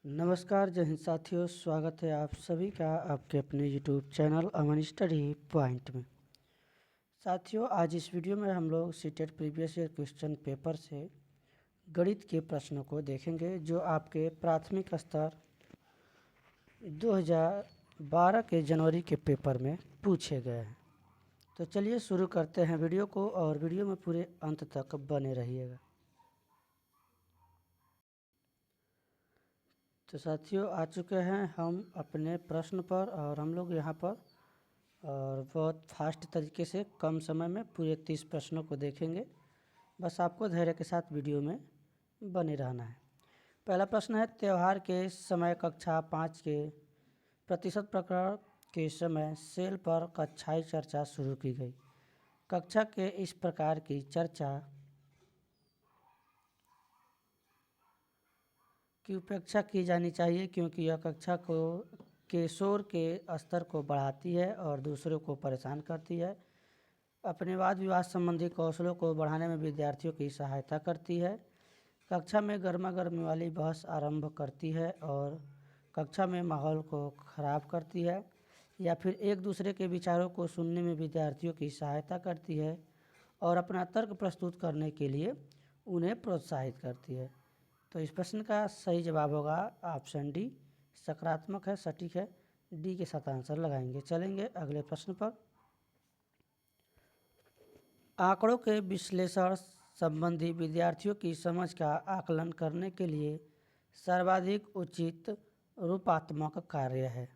नमस्कार जय हिंद साथियों, स्वागत है आप सभी का आपके अपने यूट्यूब चैनल अमन स्टडी पॉइंट में। साथियों, आज इस वीडियो में हम लोग CTET previous year question paper से गणित के प्रश्नों को देखेंगे जो आपके प्राथमिक स्तर 2012 के जनवरी के पेपर में पूछे गए हैं। तो चलिए शुरू करते हैं वीडियो को और वीडियो में पूरे अंत तक बने रहिएगा। तो साथियों, आ चुके हैं हम अपने प्रश्न पर और हम लोग यहाँ पर और बहुत फास्ट तरीके से कम समय में पूरे 30 प्रश्नों को देखेंगे। बस आपको धैर्य के साथ वीडियो में बने रहना है। पहला प्रश्न है, त्यौहार के समय कक्षा 5 के प्रतिशत प्रकरण के समय सेल पर कक्षाई चर्चा शुरू की गई। कक्षा के इस प्रकार की चर्चा की उपेक्षा की जानी चाहिए क्योंकि यह कक्षा के शोर के स्तर को बढ़ाती है और दूसरों को परेशान करती है। अपने वाद विवाद संबंधी कौशलों को बढ़ाने में विद्यार्थियों की सहायता करती है। कक्षा में गर्मा गर्मी वाली बहस आरंभ करती है और कक्षा में माहौल को खराब करती है या फिर एक दूसरे के विचारों को सुनने में विद्यार्थियों की सहायता करती है और अपना तर्क प्रस्तुत करने के लिए उन्हें प्रोत्साहित करती है। तो इस प्रश्न का सही जवाब होगा ऑप्शन डी, सकारात्मक है, सटीक है। डी के साथ आंसर लगाएंगे। चलेंगे अगले प्रश्न पर। आंकड़ों के विश्लेषण संबंधी विद्यार्थियों की समझ का आकलन करने के लिए सर्वाधिक उचित रूपात्मक कार्य है।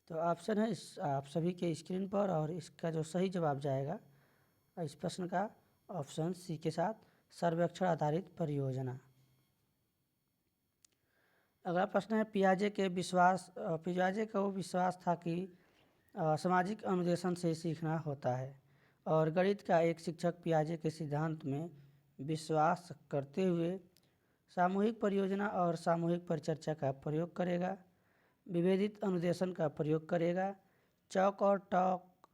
तो ऑप्शन है आप सभी के स्क्रीन पर और इसका जो सही जवाब जाएगा इस प्रश्न का ऑप्शन सी के साथ, सर्वेक्षण आधारित परियोजना। अगला प्रश्न है, पियाजे का वो विश्वास था कि सामाजिक अनुदेशन से सीखना होता है और गणित का एक शिक्षक पियाजे के सिद्धांत में विश्वास करते हुए सामूहिक परियोजना और सामूहिक परिचर्चा का प्रयोग करेगा, विभेदित अनुदेशन का प्रयोग करेगा, चौक और टॉक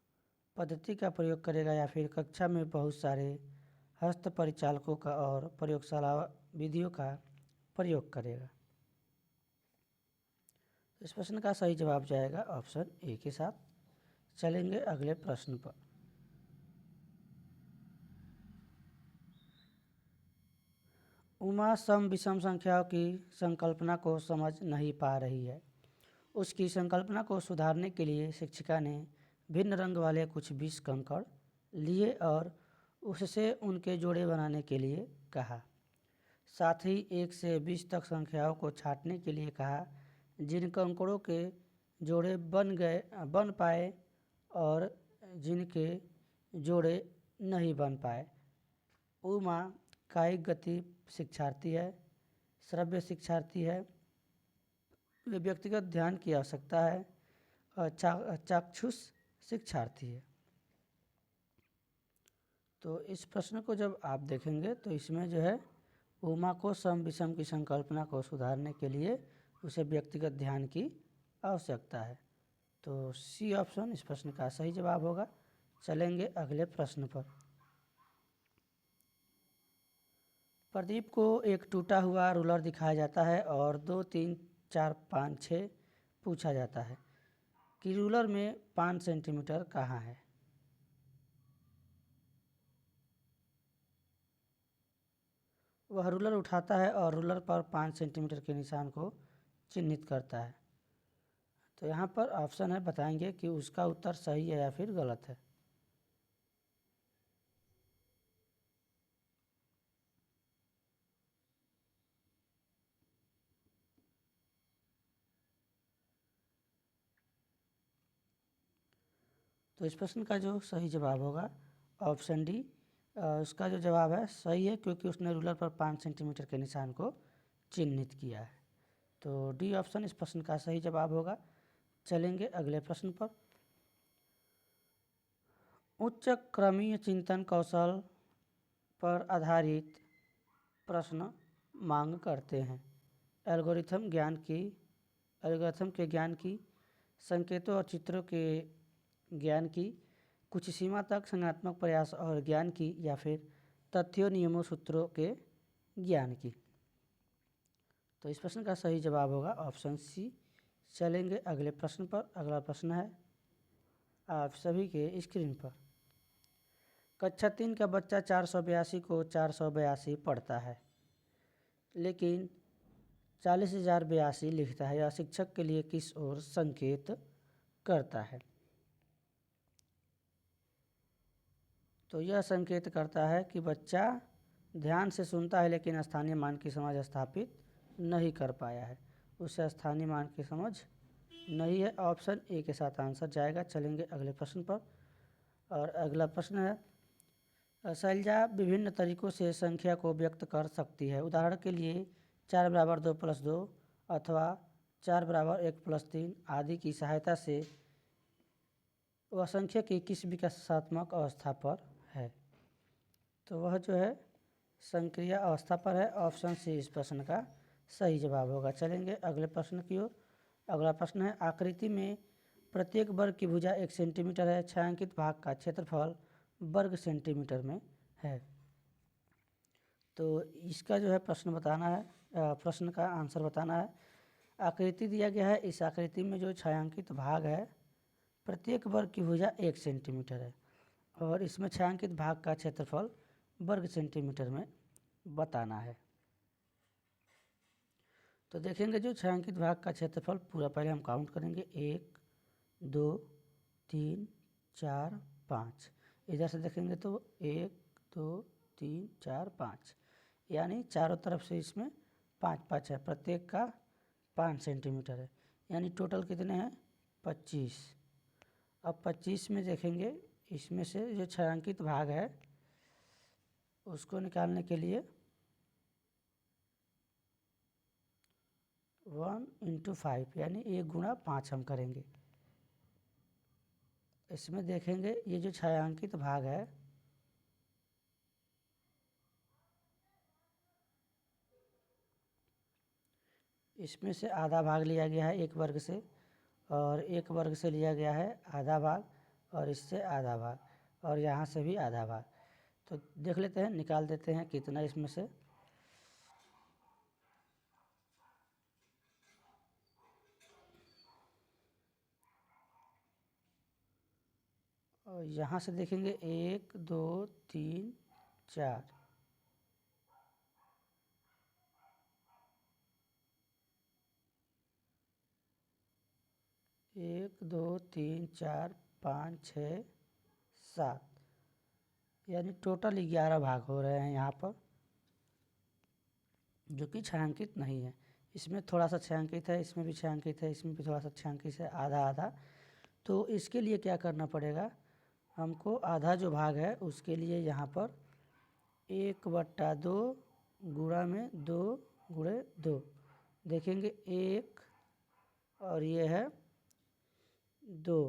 पद्धति का प्रयोग करेगा या फिर कक्षा में बहुत सारे हस्त परिचालकों का और प्रयोगशाला विधियों का प्रयोग करेगा। इस प्रश्न का सही जवाब जाएगा ऑप्शन ए के साथ। चलेंगे अगले प्रश्न पर। उमा सम विषम संख्याओं की संकल्पना को समझ नहीं पा रही है। उसकी संकल्पना को सुधारने के लिए शिक्षिका ने भिन्न रंग वाले कुछ 20 कंकड़ लिए और उससे उनके जोड़े बनाने के लिए कहा। साथ ही 1 से 20 तक संख्याओं को छांटने के लिए कहा जिन कंकड़ों के जोड़े बन पाए और जिनके जोड़े नहीं बन पाए। उमा कायिक गति शिक्षार्थी है, श्रव्य शिक्षार्थी है, वे व्यक्तिगत ध्यान की आवश्यकता है और चाक्षुष शिक्षार्थी है। तो इस प्रश्न को जब आप देखेंगे तो इसमें जो है उमा को सम विषम की संकल्पना को सुधारने के लिए उसे व्यक्तिगत ध्यान की आवश्यकता है। तो सी ऑप्शन इस प्रश्न का सही जवाब होगा। चलेंगे अगले प्रश्न पर। प्रदीप को एक टूटा हुआ रूलर दिखाया जाता है और 2, 3, 4, 5, 6 पूछा जाता है कि रूलर में 5 सेंटीमीटर कहाँ है। वह रूलर उठाता है और रूलर पर 5 सेंटीमीटर के निशान को चिन्हित करता है। तो यहाँ पर ऑप्शन है, बताएंगे कि उसका उत्तर सही है या फिर गलत है। तो इस प्रश्न का जो सही जवाब होगा ऑप्शन डी, उसका जो जवाब है सही है क्योंकि उसने रूलर पर 5 सेंटीमीटर के निशान को चिन्हित किया है। तो डी ऑप्शन इस प्रश्न का सही जवाब होगा। चलेंगे अगले प्रश्न पर। उच्च क्रमीय चिंतन कौशल पर आधारित प्रश्न मांग करते हैं। एल्गोरिथम के ज्ञान की, संकेतों और चित्रों के ज्ञान की, कुछ सीमा तक संज्ञानात्मक प्रयास और ज्ञान की या फिर तथ्यों, नियमों, सूत्रों के ज्ञान की। तो इस प्रश्न का सही जवाब होगा ऑप्शन सी। चलेंगे अगले प्रश्न पर। अगला प्रश्न है आप सभी के स्क्रीन पर। कक्षा 3 का बच्चा 482 को 482 पढ़ता है, लेकिन 40,082 लिखता है। यह शिक्षक के लिए किस ओर संकेत करता है? तो यह संकेत करता है कि बच्चा ध्यान से सुनता है लेकिन स्थानीय मान की समझ स्थापित नहीं कर पाया है। उसे स्थानीय मान की समझ नहीं है। ऑप्शन ए के साथ आंसर जाएगा। चलेंगे अगले प्रश्न पर। और अगला प्रश्न है शैलजा विभिन्न तरीकों से संख्या को व्यक्त कर सकती है। उदाहरण के लिए 4 बराबर 2 प्लस 2 अथवा 4 बराबर 1 प्लस 3 आदि की सहायता से वह संख्या की किस विकासात्मक अवस्था पर है? तो वह जो है संक्रिय अवस्था पर है। ऑप्शन सी इस प्रश्न का सही जवाब होगा। चलेंगे अगले प्रश्न की ओर। अगला प्रश्न है आकृति में प्रत्येक वर्ग की भुजा 1 सेंटीमीटर है। छायांकित भाग का क्षेत्रफल वर्ग सेंटीमीटर में है। तो इसका जो है प्रश्न बताना है, प्रश्न का आंसर बताना है। आकृति दिया गया है, इस आकृति में जो छायांकित भाग है प्रत्येक वर्ग की भुजा 1 सेंटीमीटर है और इसमें छायांकित भाग का क्षेत्रफल वर्ग सेंटीमीटर में बताना है। तो देखेंगे जो छायांकित भाग का क्षेत्रफल पूरा पहले हम काउंट करेंगे 1 2 3 4 5। इधर से देखेंगे तो 1 2 3 4 5 यानी चारों तरफ से इसमें 5 है। प्रत्येक का 5 सेंटीमीटर है यानी टोटल कितने हैं 25। अब 25 में देखेंगे इसमें से जो छायांकित भाग है उसको निकालने के लिए 1 × 5 यानी 1 × 5 हम करेंगे। इसमें देखेंगे ये जो छायांकित भाग है इसमें से आधा भाग लिया गया है 1 वर्ग से और 1 वर्ग से लिया गया है आधा भाग और इससे आधा भाग और यहाँ से भी आधा भाग। तो देख लेते हैं, निकाल देते हैं कितना इसमें से। और यहाँ से देखेंगे 1 2 3 4 1 2 3 4 5 6 7 यानी टोटल 11 भाग हो रहे हैं यहाँ पर, जो कि छायांकित नहीं है। इसमें थोड़ा सा छायांकित है, इसमें भी छायांकित है, इसमें भी थोड़ा सा छायांकित है, आधा आधा। तो इसके लिए क्या करना पड़ेगा हमको, आधा जो भाग है उसके लिए यहाँ पर 1/2 गुणा में 2 गुणे 2 देखेंगे 1 और ये है 2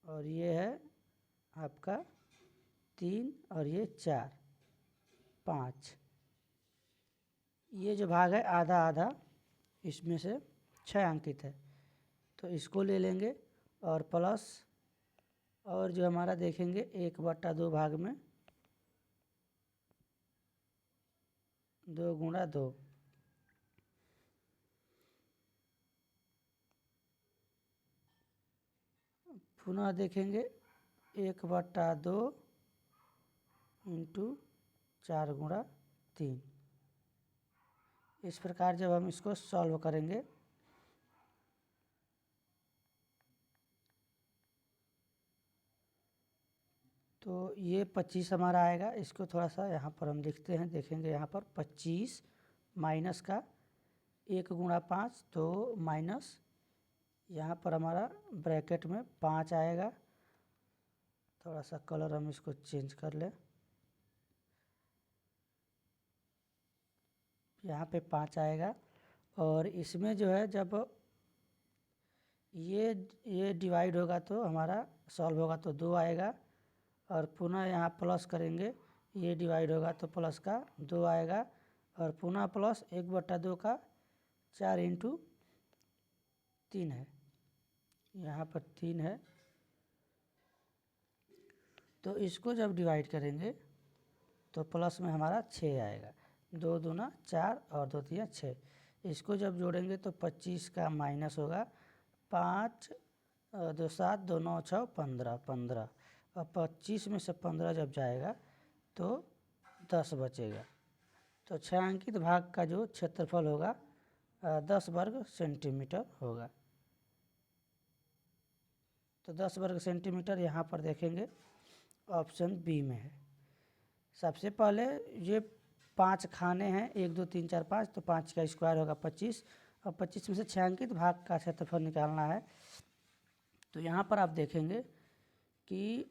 और ये है आपका 3 और ये 4 5। ये जो भाग है आधा आधा इसमें से छायांकित है तो इसको ले लेंगे और प्लस और जो हमारा देखेंगे 1/2 भाग में 2 गुणा 2 पुनः देखेंगे 1/2 × 4 गुणा 3। इस प्रकार जब हम इसको सॉल्व करेंगे तो ये 25 हमारा आएगा। इसको थोड़ा सा यहाँ पर हम लिखते हैं, देखेंगे यहाँ पर 25 माइनस का 1 गुणा 5 तो माइनस यहाँ पर हमारा ब्रैकेट में 5 आएगा। थोड़ा सा कलर हम इसको चेंज कर लें, यहाँ पे 5 आएगा और इसमें जो है जब ये डिवाइड होगा तो हमारा सॉल्व होगा तो 2 आएगा और पुनः यहाँ प्लस करेंगे, ये डिवाइड होगा तो प्लस का 2 आएगा और पुनः प्लस 1/2 का 4 × 3 है, यहाँ पर 3 है। तो इसको जब डिवाइड करेंगे तो प्लस में हमारा 6 आएगा। 2 दूना 4 और 2 तिया 6। इसको जब जोड़ेंगे तो 25 का माइनस होगा 5 2 7 2 9 6 15 15 और 25 में से 15 जब जाएगा तो 10 बचेगा। तो छायांकित भाग का जो क्षेत्रफल होगा 10 वर्ग सेंटीमीटर होगा। तो 10 वर्ग सेंटीमीटर यहाँ पर देखेंगे ऑप्शन बी में है। सबसे पहले ये 5 खाने हैं, 1 2 3 4 5, तो 5 का स्क्वायर होगा 25 और 25 में से छायांकित भाग का क्षेत्रफल निकालना है। तो यहाँ पर आप देखेंगे कि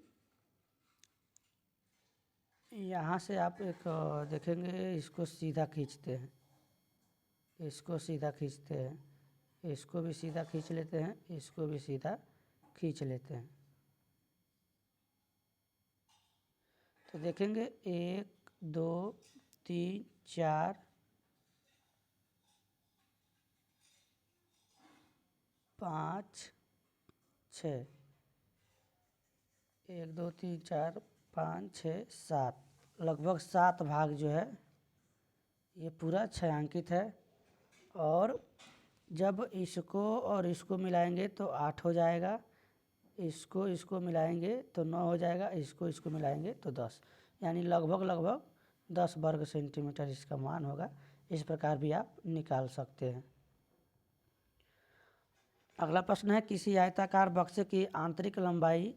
यहाँ से आप एक देखेंगे, इसको सीधा खींचते हैं, इसको सीधा खींचते हैं, इसको भी सीधा खींच लेते हैं, इसको भी सीधा खींच लेते हैं। तो देखेंगे 1 2 3 4 5 6, 1 2 3 4 5 6 7, लगभग 7 भाग जो है ये पूरा छायांकित है। और जब इसको और इसको मिलाएंगे तो 8 हो जाएगा, इसको मिलाएंगे तो 9 हो जाएगा, इसको मिलाएंगे तो 10, यानी लगभग 10 वर्ग सेंटीमीटर इसका मान होगा। इस प्रकार भी आप निकाल सकते हैं। अगला प्रश्न है, किसी आयताकार बक्से की आंतरिक लंबाई,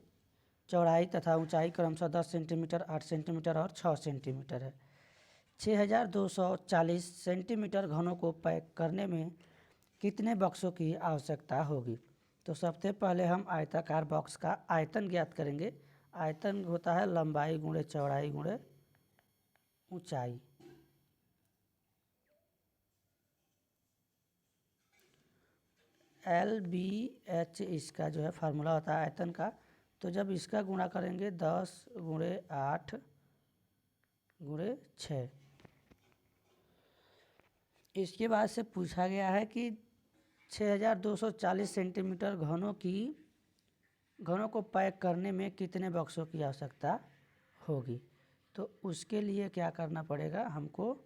चौड़ाई तथा ऊंचाई क्रमशः 10 सेंटीमीटर, 8 सेंटीमीटर और 6 सेंटीमीटर है। 6240 सेंटीमीटर घनों को पैक करने में कितने बक्सों की आवश्यकता होगी? तो सबसे पहले हम आयताकार बॉक्स का आयतन ज्ञात करेंगे। आयतन होता है लंबाई गुणे चौड़ाई गुणे ऊंचाई। LBH इसका जो है फार्मूला होता है आयतन का। तो जब इसका गुणा करेंगे 10 गुणे 8 गुणे 6, इसके बाद से पूछा गया है कि 6240 सेंटीमीटर घनों को पैक करने में कितने बक्सों की आवश्यकता होगी। तो उसके लिए क्या करना पड़ेगा, हमको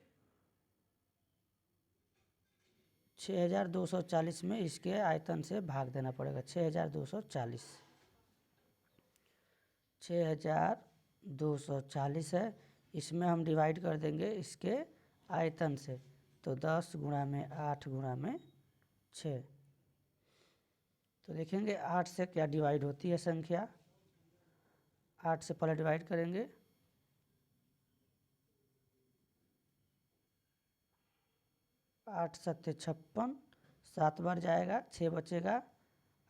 6240 में इसके आयतन से भाग देना पड़ेगा। 6240 है, इसमें हम डिवाइड कर देंगे इसके आयतन से, तो 10 गुणा में 8 गुणा में 6। तो देखेंगे 8 से क्या डिवाइड होती है संख्या। 8 से पहले डिवाइड करेंगे, 8 सत्ते 56, 7 बार जाएगा, 6 बचेगा,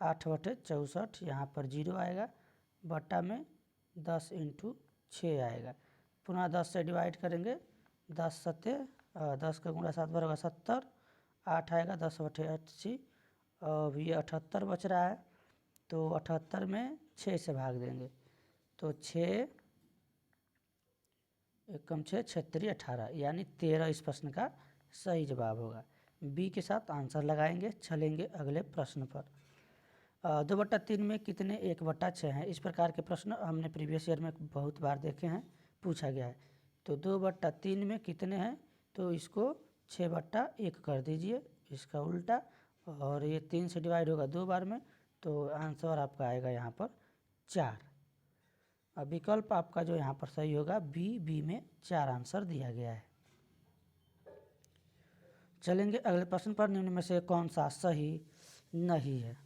8 बटे 64, यहाँ पर 0 आएगा, बट्टा में 10 इंटू 6 आएगा। पुनः 10 से डिवाइड करेंगे, 10 सत्ते 10 का गुणा 7 बार होगा 70, 8 आएगा, 10 बटे 80 और ये 78 बच रहा है। तो 78 में 6 से भाग देंगे, तो 6 एकम 6 6 18, यानी 13 इस प्रश्न का सही जवाब होगा। बी के साथ आंसर लगाएंगे। चलेंगे अगले प्रश्न पर। 2/3 में कितने 1/6 हैं? इस प्रकार के प्रश्न हमने प्रीवियस ईयर में बहुत बार देखे हैं, पूछा गया है। तो 2/3 में कितने हैं, तो इसको 6/1 कर दीजिए, इसका उल्टा, और ये 3 से डिवाइड होगा 2 बार में, तो आंसर आपका आएगा यहाँ पर 4। अब विकल्प आपका जो यहाँ पर सही होगा बी में 4 आंसर दिया गया है। चलेंगे अगले प्रश्न पर। निम्न में से कौन सा सही नहीं है?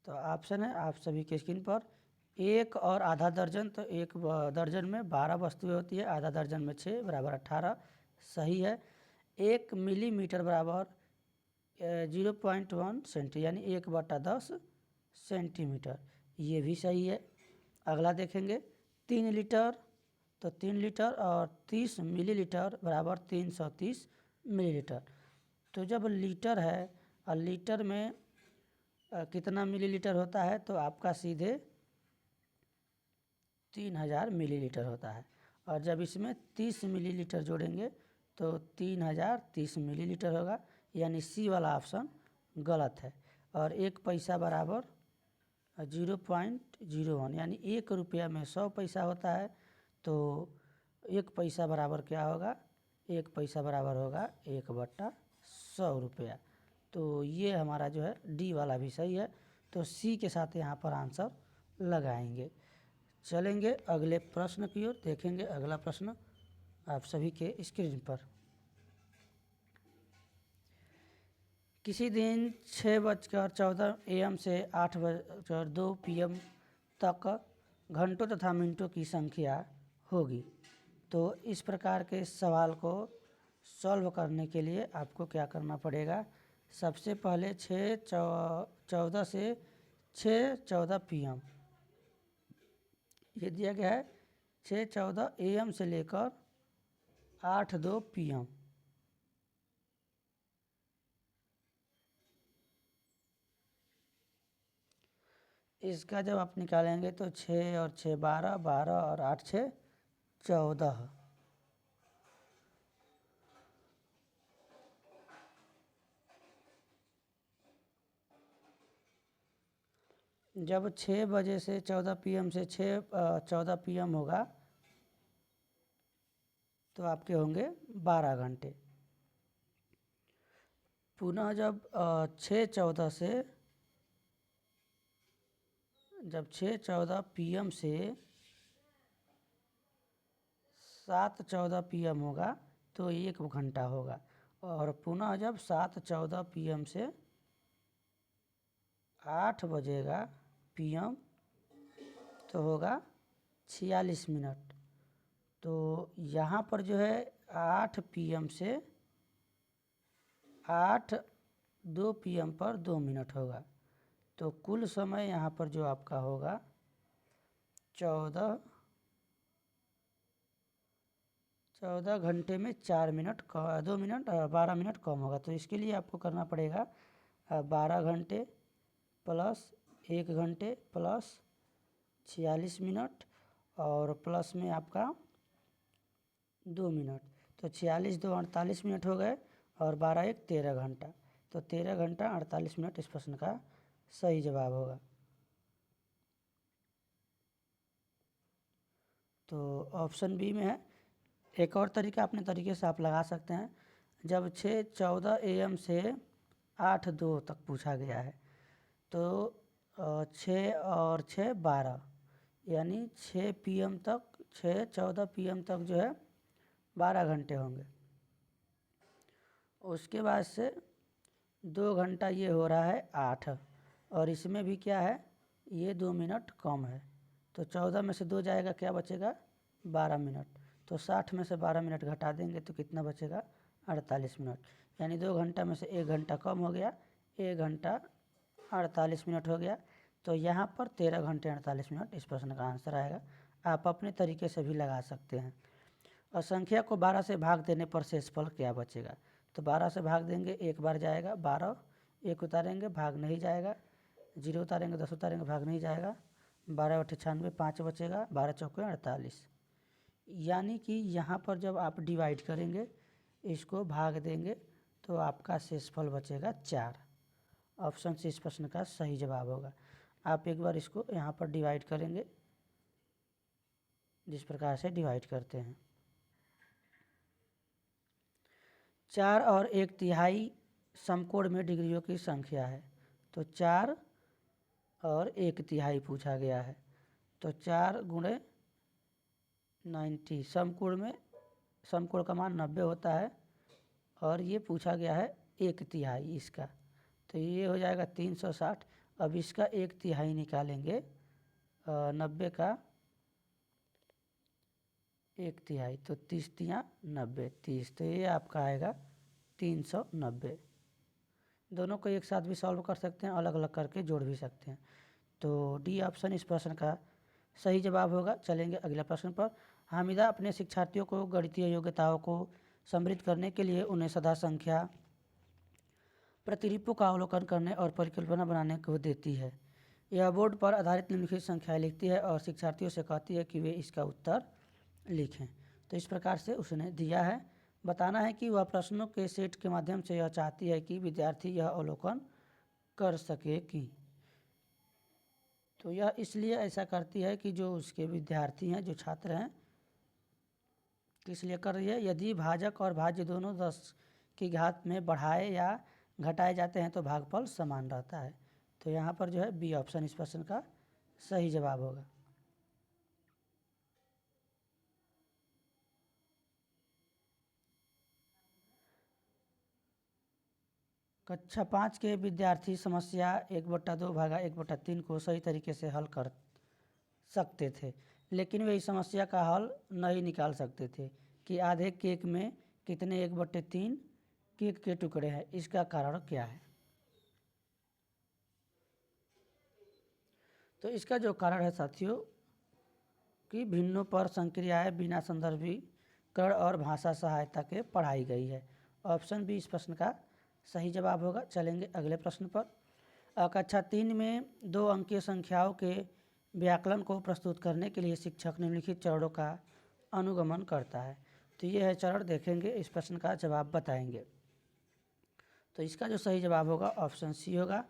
तो ऑप्शन है आप सभी के स्क्रीन पर, 1 और आधा दर्जन। तो 1 दर्जन में 12 वस्तुएं होती है, आधा दर्जन में 6 बराबर 18 सही है। 1 मिलीमीटर बराबर 0.1 सेंटी, यानी 1/10 सेंटीमीटर, ये भी सही है। अगला देखेंगे 3 लीटर, तो 3 लीटर और 30 मिलीलीटर बराबर 330 मिलीलीटर। तो जब लीटर है और लीटर में कितना मिलीलीटर होता है, तो आपका सीधे 3000 मिलीलीटर होता है। और जब इसमें 30 मिलीलीटर जोड़ेंगे तो 3030 मिलीलीटर होगा, यानी सी वाला ऑप्शन गलत है। और 1 पैसा बराबर 0.01, यानी 1 रुपया में 100 पैसा होता है। तो 1 पैसा बराबर क्या होगा, 1 पैसा बराबर होगा 1/100 रुपया। तो ये हमारा जो है डी वाला भी सही है, तो सी के साथ यहाँ पर आंसर लगाएंगे। चलेंगे अगले प्रश्न की ओर, देखेंगे अगला प्रश्न आप सभी के स्क्रीन पर। किसी दिन 6:14 AM से 8:02 PM तक घंटों तथा मिनटों की संख्या होगी। तो इस प्रकार के सवाल को सॉल्व करने के लिए आपको क्या करना पड़ेगा, सबसे पहले 6:14 से 6:14 PM ये दिया गया है, 6:14 AM से लेकर 8:02 PM। इसका जब आप निकालेंगे तो 6 और 6 12, 12 और 8 6 14। जब 6 बजे से 14 PM से 14 PM होगा तो आपके होंगे 12 घंटे। पुनः जब 6:14 से जब 6:14 PM से 7:14 PM होगा तो 1 घंटा होगा। और पुनः जब 7:14 PM से 8 बजेगा PM तो होगा 46 मिनट। तो यहाँ पर जो है 8 PM से 8:02 PM पर 2 मिनट होगा। तो कुल समय यहाँ पर जो आपका होगा 14 घंटे में 4 मिनट 2 मिनट 12 मिनट कम होगा। तो इसके लिए आपको करना पड़ेगा 12 घंटे प्लस 1 घंटे प्लस 46 मिनट और प्लस में आपका 2 मिनट। तो 46 2 48 मिनट हो गए और 12 1 13 घंटा। तो 13 घंटा 48 मिनट इस प्रश्न का सही जवाब होगा। तो ऑप्शन बी में है। एक और तरीका अपने तरीके से आप लगा सकते हैं। जब 6:14 AM से 8:02 तक पूछा गया है तो 6 और 6 12 यानी 6 PM तक 6:14 PM तक जो है 12 घंटे होंगे। उसके बाद से 2 घंटा ये हो रहा है 8 और इसमें भी क्या है, ये 2 मिनट कम है। तो 14 में से 2 जाएगा, क्या बचेगा 12 मिनट। तो 60 में से 12 मिनट घटा देंगे तो कितना बचेगा 48 मिनट। यानी 2 घंटा में से 1 घंटा कम हो गया, 1 घंटा 48 मिनट हो गया। तो यहाँ पर 13 घंटे 48 मिनट इस प्रश्न का आंसर आएगा। आप अपने तरीके से भी लगा सकते हैं। और संख्या को 12 से भाग देने पर शेषफल क्या बचेगा। तो 12 से भाग देंगे, 1 बार जाएगा 12, 1 उतारेंगे भाग नहीं जाएगा, 0 उतारेंगे 10 उतारेंगे भाग नहीं जाएगा, 12 × 96 5 बचेगा, 12 चौके 48। यानी कि यहाँ पर जब आप डिवाइड करेंगे, इसको भाग देंगे तो आपका शेषफल बचेगा 4। ऑप्शन सी इस प्रश्न का सही जवाब होगा। आप एक बार इसको यहाँ पर डिवाइड करेंगे जिस प्रकार से डिवाइड करते हैं। 4 और 1/3 समकोण में डिग्रियों की संख्या है। तो 4 और 1/3 पूछा गया है। तो 4 × 90 समकोण में, समकोण का मान 90 होता है और ये पूछा गया है 1/3 इसका। तो ये हो जाएगा 360। अब इसका 1/3 निकालेंगे 90 का 1/3 तो 30 × 90 30। तो ये आपका आएगा 390। दोनों को एक साथ भी सॉल्व कर सकते हैं, अलग अलग करके जोड़ भी सकते हैं। तो डी ऑप्शन इस प्रश्न का सही जवाब होगा। चलेंगे अगला प्रश्न पर। हामिदा अपने शिक्षार्थियों को गणितीय योग्यताओं को समृद्ध करने के लिए उन्हें सदा संख्या प्रतिरूपों का अवलोकन करने और परिकल्पना बनाने को देती है। यह बोर्ड पर आधारित निम्नलिखित संख्याएं लिखती है और शिक्षार्थियों से कहती है कि वे इसका उत्तर लिखें। तो इस प्रकार से उसने दिया है। बताना है कि वह प्रश्नों के सेट के माध्यम से यह चाहती है कि विद्यार्थी यह अवलोकन कर सके कि। तो यह इसलिए ऐसा करती है कि जो उसके विद्यार्थी हैं, जो छात्र हैं, किस लिए कर रही है? यदि भाजक और भाज्य दोनों 10 की घात में बढ़ाए या घटाए जाते हैं तो भागफल समान रहता है। तो यहाँ पर जो है बी ऑप्शन इस प्रश्न का सही जवाब होगा। कक्षा 5 के विद्यार्थी समस्या 1/2 भागा 1/3 को सही तरीके से हल कर सकते थे, लेकिन वे इस समस्या का हल नहीं निकाल सकते थे कि आधे केक में कितने 1/3 केक के टुकड़े हैं। इसका कारण क्या है? तो इसका जो कारण है साथियों कि भिन्नों पर संक्रियाएं बिना संदर्भीकरण और भाषा सहायता के पढ़ाई गई है। ऑप्शन बी इस प्रश्न का सही जवाब होगा। चलेंगे अगले प्रश्न पर। कक्षा 3 में 2 अंकीय संख्याओं के व्याकलन को प्रस्तुत करने के लिए शिक्षक निम्नलिखित चरणों का अनुगमन करता है। तो ये है चरण, देखेंगे इस प्रश्न का जवाब बताएंगे। तो इसका जो सही जवाब होगा ऑप्शन सी होगा,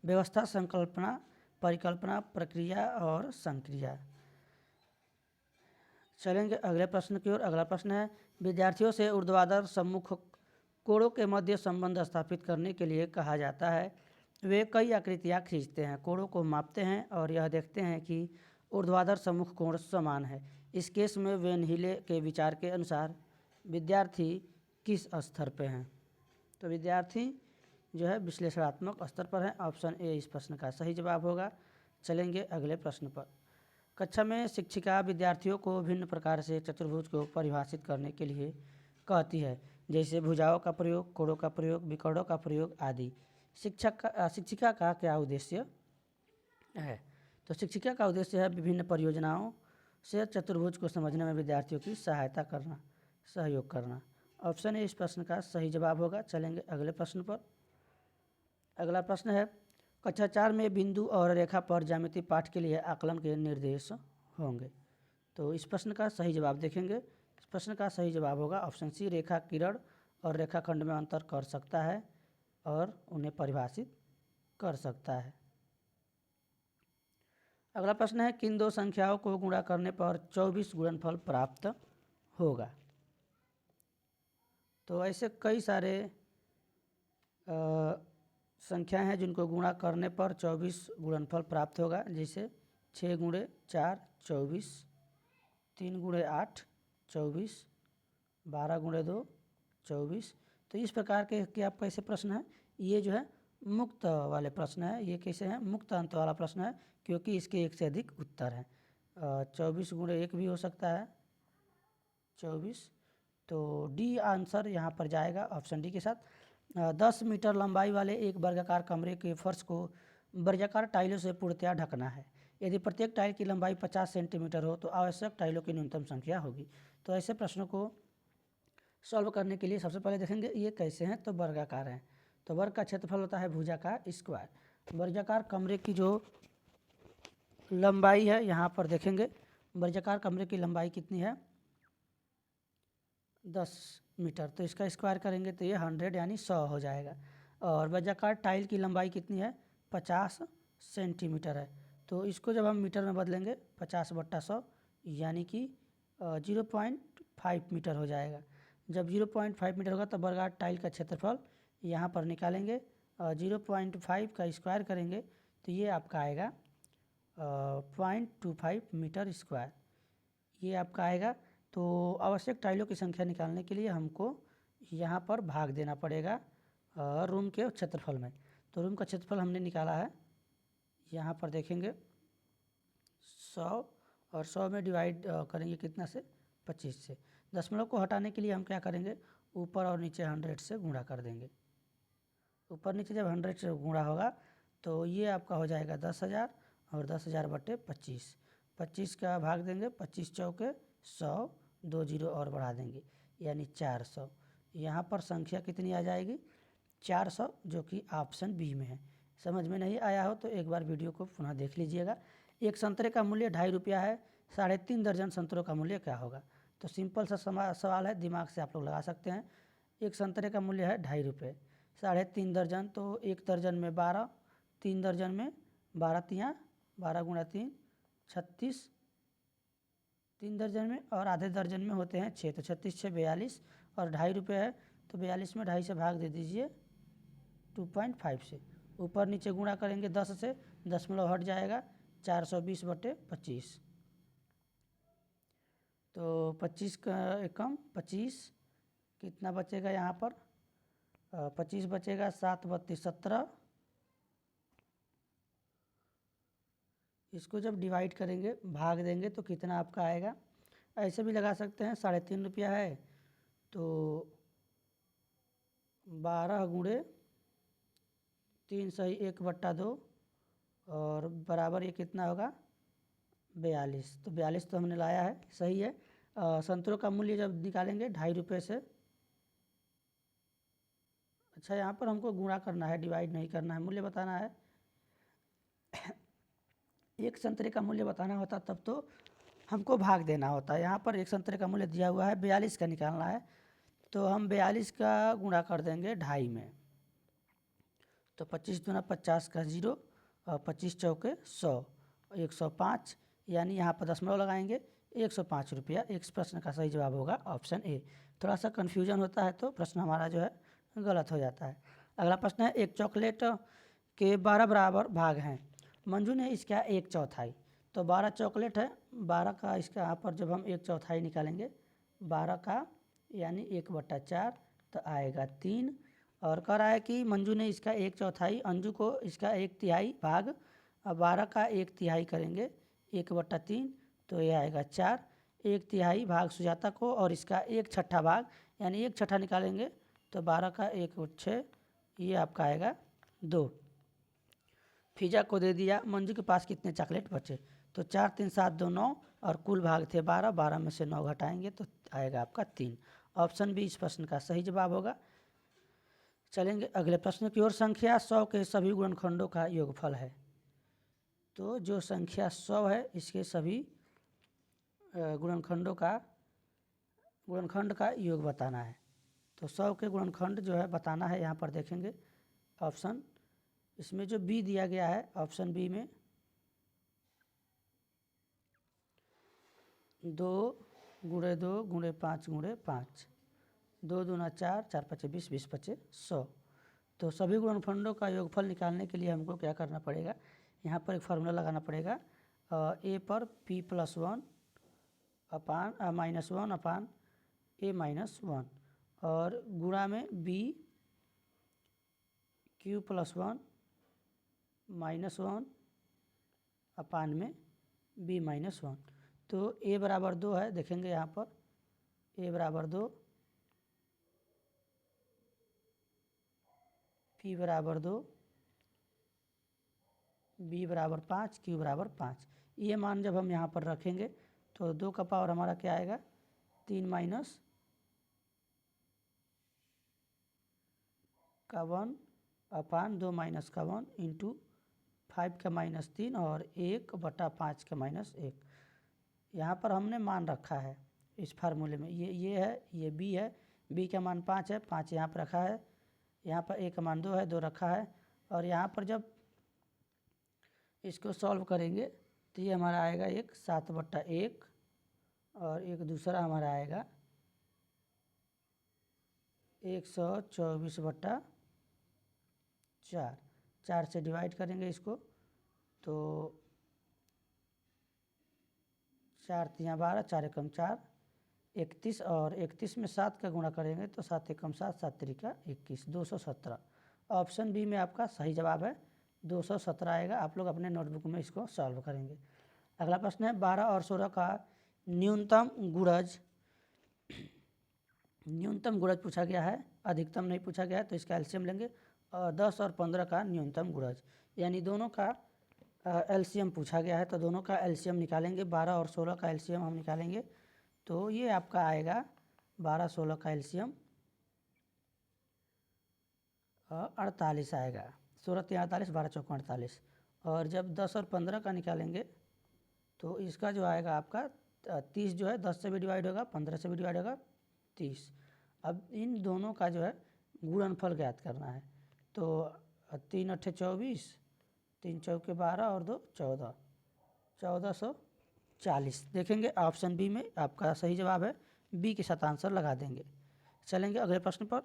व्यवस्था, संकल्पना, परिकल्पना, प्रक्रिया और संक्रिया। चलेंगे अगले प्रश्न की ओर। अगला प्रश्न है, विद्यार्थियों से ऊर्ध्वाधर सम्मुख कोणों के मध्य संबंध स्थापित करने के लिए कहा जाता है। वे कई आकृतियाँ खींचते हैं, कोणों को मापते हैं और यह देखते हैं कि ऊर्ध्वाधर सम्मुख कोण समान है। इस केस में वेनहिले के विचार के अनुसार विद्यार्थी किस स्तर पे हैं? तो विद्यार्थी जो है विश्लेषणात्मक स्तर पर है। ऑप्शन ए इस प्रश्न का सही जवाब होगा। चलेंगे अगले प्रश्न पर। कक्षा में शिक्षिका विद्यार्थियों को भिन्न प्रकार से चतुर्भुज को परिभाषित करने के लिए कहती है, जैसे भुजाओं का प्रयोग, कोणों का प्रयोग, विकर्णों का प्रयोग आदि। शिक्षिका का क्या उद्देश्य है? तो शिक्षिका का उद्देश्य है विभिन्न परियोजनाओं से चतुर्भुज को समझने में विद्यार्थियों की सहायता करना, सहयोग करना। ऑप्शन ए इस प्रश्न का सही जवाब होगा। चलेंगे अगले प्रश्न पर। अगला प्रश्न है, कक्षा 4 में बिंदु और रेखा पर ज्यामिति पाठ के लिए आकलन के निर्देश होंगे। तो इस प्रश्न का सही जवाब देखेंगे। इस प्रश्न का सही जवाब होगा ऑप्शन सी, रेखा किरण और रेखाखंड में अंतर कर सकता है और उन्हें परिभाषित कर सकता है। अगला प्रश्न है, किन 2 संख्याओं को गुणा करने पर 24 गुणनफल प्राप्त होगा? तो ऐसे कई सारे संख्याएं हैं जिनको गुणा करने पर 24 गुणनफल प्राप्त होगा, जैसे 6 × 4 24, 3 × 8 24, 12 × 2 24। तो इस प्रकार के आपका ऐसे प्रश्न है, ये जो है मुक्त वाले प्रश्न है। ये कैसे हैं? मुक्त अंत वाला प्रश्न है, क्योंकि इसके एक से अधिक उत्तर हैं। 24 × 1 भी हो सकता है 24। तो डी आंसर यहाँ पर जाएगा ऑप्शन डी के साथ। 10 मीटर लंबाई वाले एक वर्गाकार कमरे के फर्श को वर्गाकार टाइलों से पूर्णतया ढकना है। यदि प्रत्येक टाइल की लंबाई 50 सेंटीमीटर हो तो आवश्यक टाइलों की न्यूनतम संख्या होगी। तो ऐसे प्रश्नों को सॉल्व करने के लिए सबसे पहले देखेंगे ये कैसे हैं। तो वर्गाकार हैं, तो वर्ग का क्षेत्रफल होता है भुजा का स्क्वायर। वर्गाकार कमरे की जो लंबाई है यहाँ पर देखेंगे, वर्गाकार कमरे की लंबाई कितनी है? 10 मीटर। तो इसका स्क्वायर करेंगे तो ये 100 यानी 100 हो जाएगा। और वर्गाकार टाइल की लंबाई कितनी है? 50 सेंटीमीटर है। तो इसको जब हम मीटर में बदलेंगे 50/100 यानी कि 0.5 मीटर हो जाएगा। जब 0.5 मीटर होगा तो वर्गाकार टाइल का क्षेत्रफल यहाँ पर निकालेंगे, 0.5 का स्क्वायर करेंगे तो ये आपका आएगा 0.25 मीटर स्क्वायर, ये आपका आएगा। तो आवश्यक टाइलों की संख्या निकालने के लिए हमको यहाँ पर भाग देना पड़ेगा रूम के क्षेत्रफल में। तो रूम का क्षेत्रफल हमने निकाला है, यहाँ पर देखेंगे 100, और 100 में डिवाइड करेंगे कितना से? 25 से। दशमलव को हटाने के लिए हम क्या करेंगे? ऊपर और नीचे 100 से गुणा कर देंगे। ऊपर नीचे जब 100 से गुणा होगा तो ये आपका हो जाएगा 10,000 और 10,000/25। 25 का भाग देंगे, 25 चौके 100, 2 जीरो और बढ़ा देंगे यानी 400। यहाँ पर संख्या कितनी आ जाएगी? 400, जो कि ऑप्शन बी में है। समझ में नहीं आया हो तो एक बार वीडियो को पुनः देख लीजिएगा। एक संतरे का मूल्य 2.5 रुपया है, 3.5 दर्जन संतरों का मूल्य क्या होगा? तो सिंपल सा सवाल है, दिमाग से आप लोग लगा सकते हैं। एक संतरे का मूल्य है 2.5 रुपये, 3.5 दर्जन, तो 1 दर्जन में 12, 3 दर्जन में 12 × 3 36, 3 दर्जन में, और आधे दर्जन में होते हैं 6, तो 36 6 42, और 2.5 रुपये है तो 42 में 2.5 से भाग दे दीजिए 2.5 से। ऊपर नीचे गुणा करेंगे 10 से, दशमलव हट जाएगा, 420/25। तो 25 का एकम 25 कितना बचेगा यहाँ पर, 25 बचेगा, 7 32 17। इसको जब डिवाइड करेंगे, भाग देंगे तो कितना आपका आएगा। ऐसे भी लगा सकते हैं, 3.5 रुपया है तो 12 गुणे 3 सही 1/2, और बराबर ये कितना होगा 42। तो 42 तो हमने लाया है, सही है। संतरों का मूल्य जब निकालेंगे 2.5 रुपये से, अच्छा यहाँ पर हमको गुणा करना है, डिवाइड नहीं करना है, मूल्य बताना है। एक संतरे का मूल्य बताना होता तब तो हमको भाग देना होता है। यहाँ पर एक संतरे का मूल्य दिया हुआ है, 42 का निकालना है, तो हम 42 का गुणा कर देंगे 2.5 में, तो 25 दूना 50 का 0, और 25 चौके 100, 105, यानी यहाँ पर दशमलव लगाएंगे, 105 रुपया। एक प्रश्न का सही जवाब होगा ऑप्शन ए। थोड़ा सा कन्फ्यूजन होता है तो प्रश्न हमारा जो है गलत हो जाता है। अगला प्रश्न है, एक चॉकलेट के 12 बराबर भाग हैं, मंजू ने इसका 1/4, तो 12 चॉकलेट है, 12 का इसका यहाँ पर जब हम 1/4 निकालेंगे, 12 का यानी 1/4 तो आएगा 3, और कह रहा है कि मंजू ने इसका 1/4, अंजू को इसका 1/3 भाग, अब 12 का 1/3 करेंगे 1/3, तो ये आएगा 4, 1/3 भाग सुजाता को, और इसका 1/6 भाग यानी 1/6 निकालेंगे तो 12 का 1/6, ये आपका आएगा 2। फिजा को दे दिया, मंजू के पास कितने चॉकलेट बचे, तो 4 3 7 2 9, और कुल भाग थे 12, 12 में से 9 घटाएंगे तो आएगा आपका 3। ऑप्शन बी इस प्रश्न का सही जवाब होगा। चलेंगे अगले प्रश्न की ओर। संख्या 100 के सभी गुणनखंडों का योगफल है, तो जो संख्या 100 है इसके सभी गुणनखंडों का गुणनखंड का योग बताना है। तो 100 के गुणनखंड जो है बताना है, यहाँ पर देखेंगे ऑप्शन, इसमें जो बी दिया गया है ऑप्शन बी में 2 गुणे 2 गुणे 5 गुणे 5, 2 दूना 4, 4 पचे 20, 20 पचे 100। तो सभी गुणनखंडों का योगफल निकालने के लिए हमको क्या करना पड़ेगा, यहाँ पर एक फार्मूला लगाना पड़ेगा, ए पर p+1 अपान -1 अपान a-1, और गुणा में b q+1 -1 अपान में b-1। तो a बराबर 2 है, देखेंगे यहाँ पर a बराबर 2, p बराबर 2, b बराबर 5, q बराबर 5। ये मान जब हम यहाँ पर रखेंगे तो 2 का पावर हमारा क्या आएगा 3 माइनस का 1 अपान 2 माइनस का 1 इंटू 5 का -3 और 1/5 का -1। यहाँ पर हमने मान रखा है इस फार्मूले में, ये है, ये b है, b का मान 5 है, 5 यहाँ पर रखा है, यहाँ पर a का मान 2 है, 2 रखा है, और यहाँ पर जब इसको सॉल्व करेंगे तो ये हमारा आएगा एक 7/1, और एक दूसरा हमारा आएगा 124/4। 4 से डिवाइड करेंगे इसको तो 4 × 12, 4 एकम 4, 31, और 31 में 7 का गुणा करेंगे तो 7 एकम 7, 7 त्रिका 21, 217। ऑप्शन बी में आपका सही जवाब है 217 आएगा। आप लोग अपने नोटबुक में इसको सॉल्व करेंगे। अगला प्रश्न है, 12 और 16 का न्यूनतम गुणज पूछा गया है, अधिकतम नहीं पूछा गया है, तो इसका एलसीएम लेंगे। और 10 और 15 का न्यूनतम गुणज, यानी दोनों का एलसीएम पूछा गया है, तो दोनों का एलसीएम निकालेंगे। 12 और 16 का एलसीएम हम निकालेंगे तो ये आपका आएगा 12-16 का एलसीएम 48 आएगा, 16 3 48, 12 चौके 48। और जब 10 और 15 का निकालेंगे तो इसका जो आएगा आपका 30 जो है 10 से भी डिवाइड होगा, 15 से भी डिवाइड होगा, 30। अब इन दोनों का जो है गुणनफल ज्ञात करना है, तो 3 8 24, 3 चौके 12 और 2 14, 1420 40 देखेंगे। ऑप्शन बी में आपका सही जवाब है, बी के साथ आंसर लगा देंगे। चलेंगे अगले प्रश्न पर।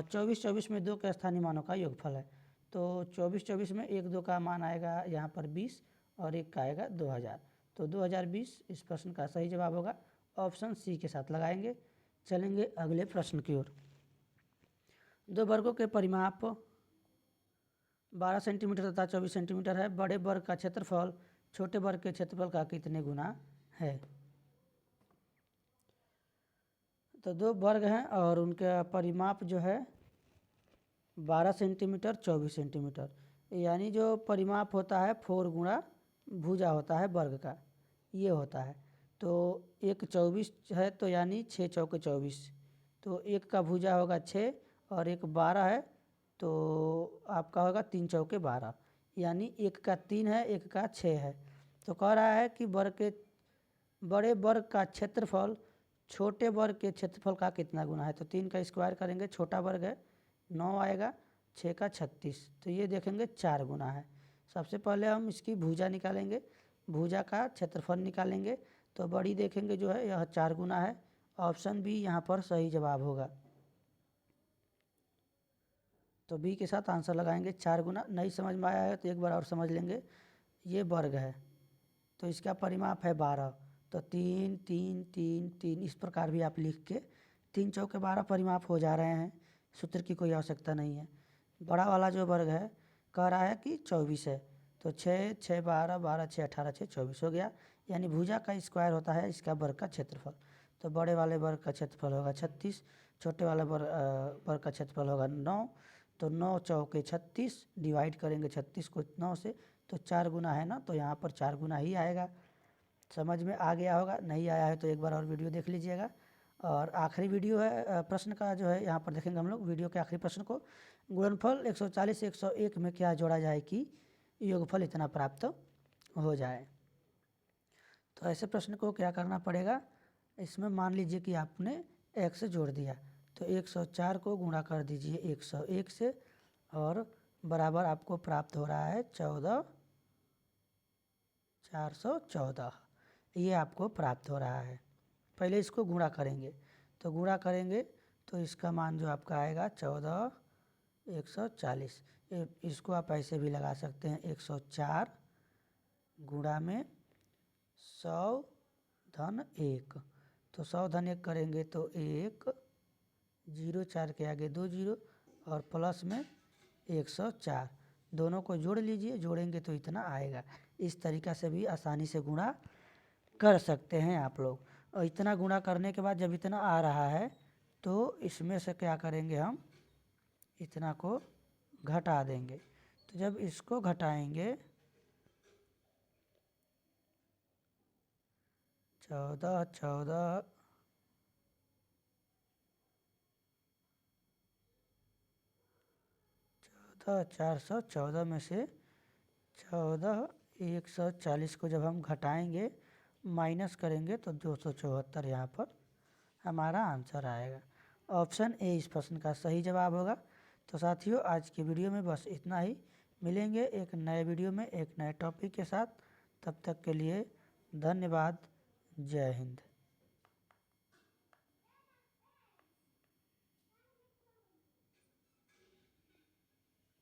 24 में 2 के स्थानीय मानों का योगफल है। तो 24 में 1 2 का मान आएगा यहाँ पर 20 और 1 का आएगा 2000। तो 2020 इस प्रश्न का सही जवाब होगा। ऑप्शन सी के साथ लगाएंगे। चलेंगे अगले प्रश्न की ओर। 2 वर्गों के परिमाप 12 सेंटीमीटर तथा 24 सेंटीमीटर है। बड़े वर्ग का क्षेत्रफल छोटे वर्ग के क्षेत्रफल का कितने गुना है। तो 2 वर्ग हैं और उनका परिमाप जो है 12 सेंटीमीटर 24 सेंटीमीटर, यानी जो परिमाप होता है 4 गुणा भुजा होता है वर्ग का, ये होता है। तो एक 24 है तो यानी 6 चौके 24, तो एक का भुजा होगा 6 और एक 12 है तो आपका होगा 3 चौके 12, यानी एक का 3 है एक का 6 है। तो कह रहा है कि बड़े वर्ग का क्षेत्रफल छोटे वर्ग के क्षेत्रफल का कितना गुना है। तो 3 का स्क्वायर करेंगे, छोटा वर्ग है 9 आएगा, 6 का 36, तो ये देखेंगे 4 गुना है। सबसे पहले हम इसकी भुजा निकालेंगे, भुजा का क्षेत्रफल निकालेंगे तो बड़ी देखेंगे जो है यह 4 गुना है। ऑप्शन बी यहाँ पर सही जवाब होगा। तो बी के साथ आंसर लगाएंगे 4 गुना। नहीं समझ में आया है तो एक बार और समझ लेंगे। ये वर्ग है तो इसका परिमाप है 12, तो 3 3 3 3 इस प्रकार भी आप लिख के 3 चौके 12 परिमाप हो जा रहे हैं, सूत्र की कोई आवश्यकता नहीं है। बड़ा वाला जो वर्ग है कह रहा है कि 24 है, तो 6 6 12 12 6 18 6 24 हो गया, यानी भुजा का स्क्वायर होता है इसका वर्ग का क्षेत्रफल। तो बड़े वाले वर्ग का क्षेत्रफल होगा 36, छोटे वाले वर्ग का क्षेत्रफल होगा 9, तो 9 चौके 36, डिवाइड करेंगे 36 को 9 से, तो 4 गुना है ना, तो यहाँ पर 4 गुना ही आएगा। समझ में आ गया होगा, नहीं आया है तो एक बार और वीडियो देख लीजिएगा। और आखिरी वीडियो है प्रश्न का जो है यहाँ पर देखेंगे हम लोग वीडियो के आखिरी प्रश्न को। गुणनफल 140 से 101 में क्या जोड़ा जाए कि योगफल इतना प्राप्त हो जाए। तो ऐसे प्रश्न को क्या करना पड़ेगा, इसमें मान लीजिए कि आपने एक से जोड़ दिया तो 104 को गुणा कर दीजिए 101 से और बराबर आपको प्राप्त हो रहा है 414, ये आपको प्राप्त हो रहा है। पहले इसको गुणा करेंगे, तो गुणा करेंगे तो इसका मान जो आपका आएगा 14140। इसको आप ऐसे भी लगा सकते हैं 104 गुणा में 100 धन 1, तो 100 धन 1 करेंगे तो 1 0 4 के आगे 2 0 और प्लस में 104, दोनों को जोड़ लीजिए, जोड़ेंगे तो इतना आएगा। इस तरीक़ा से भी आसानी से गुणा कर सकते हैं आप लोग। और इतना गुणा करने के बाद जब इतना आ रहा है तो इसमें से क्या करेंगे, हम इतना को घटा देंगे। तो जब इसको घटाएंगे 414 में से 140 को जब हम घटाएंगे माइनस करेंगे तो 274 यहाँ पर हमारा आंसर आएगा। ऑप्शन ए इस प्रश्न का सही जवाब होगा। तो साथियों आज की वीडियो में बस इतना ही, मिलेंगे एक नए वीडियो में एक नए टॉपिक के साथ। तब तक के लिए धन्यवाद। जय हिंद।